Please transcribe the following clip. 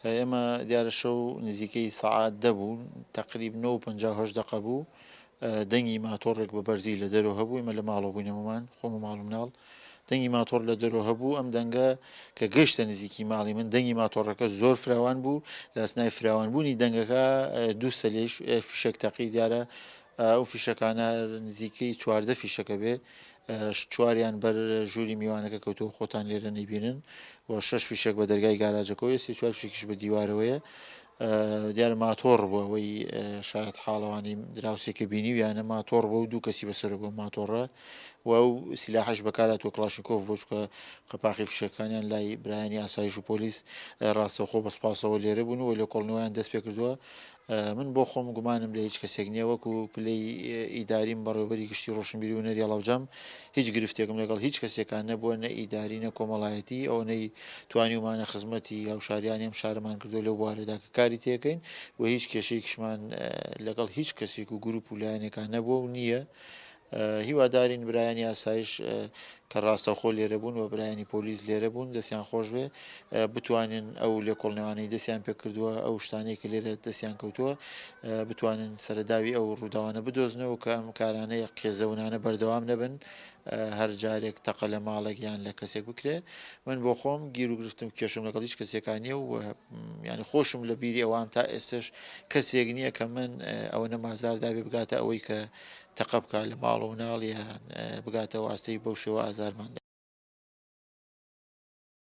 ئێمە دیارە شەو نزیکەی سەعات دەبوو تقریب 9:50 دقە بوو دەنگی ماتۆڕێک بە بەرزی لە دەرەوە هەبوو ئمە لە ماڵەوە بووینەوەمان خۆم و ماڵ مناڵ دەنگی ماتۆڕ لە دەرەوە هەبوو ئەم دەنگە کە گەشتە نزیکی ماڵی من دەنگی ماتۆڕەکە زۆر فراوان بوو لە ئەسنای فراوانبوونی دەنگەکە دوو سەلێش فیشک تەقی دیارە ئەو فیشەکانە نزیکەی 14 فیشەکە بێ چواریان بەر ژووری میوانەکە کەوتەوە خۆتان لێرە نەیبینن و 6 فیشک بە دەرگای گاراجەکەەوە سی چوار فیشکش بە دیوارەوەیە دیارە ماتۆڕ بووە ئەوەی شاید حاڵەوانی دراوسێکە بینی ویانە ماتۆڕ بۆ و دوو کەسی بەسەر بۆ ماتۆڕە و ئەو سیلاحش بەکارات وە کلاشنکۆف بۆ چکە قەپاقی فشەکانیان لای برایانی ئاسایش و پۆلیس ڕاستەوخۆ بەسپاسەوە لێرە بوون و لە کۆڵنەوەیان دەست پێ کردووە من بۆ خۆم گومانم لە هیچ کەسێک نییە وەکو پلەی ئیداریم بەڕێوەبەری گشتی ڕۆشنبیری و نەری هەڵەبجەم هیچ گرفتێکم لەگەڵ هیچ کەسێکان نەبووە نە ئیداری نە کۆمەڵایەتی ئەو نەی توانی ومانە خزمەتی هاوشاریانی ئەم شارەمان کردو لەو بوارەدا کە کاری تێکەین و هیچ کێشەیەکشمان لەگەڵ هیچ کەسێک و گروپ و لایەنێکان نەبووە و نییە هیوادارین برایانی ئاسایش کە ڕاستەوخۆ لێرە بوون و برایانی پۆلیس لێرە بوون دەستیان خۆش بێ بتوانن ئەو لێ کۆڵنەوانەی دەستیان پێ کردووە ئەو شتانەی کە لێرە دەستیان کەوتووە بتوانن سەرەداوی ئەو ڕووداوانە بدۆزنەوە کە ئەم کارانەیە قێزەونانە بەردەوام نەبن هەر جارێک تەقە لە ماڵێک یان لە کەسێک بکرێ من بۆ خۆم گیر و گرفتم کێشم لەگەڵ هیچ کەسێکانیە و ینی خۆشم لە بیری ئەوان تا ئێستش کەسێک نییە کە من ئەوە نەمازاردابێ بگاتە ئەوەی کە تەقە بکات لە ماڵ و ناڵ یان بگاتە واستەی بەو شێوە ئازارمان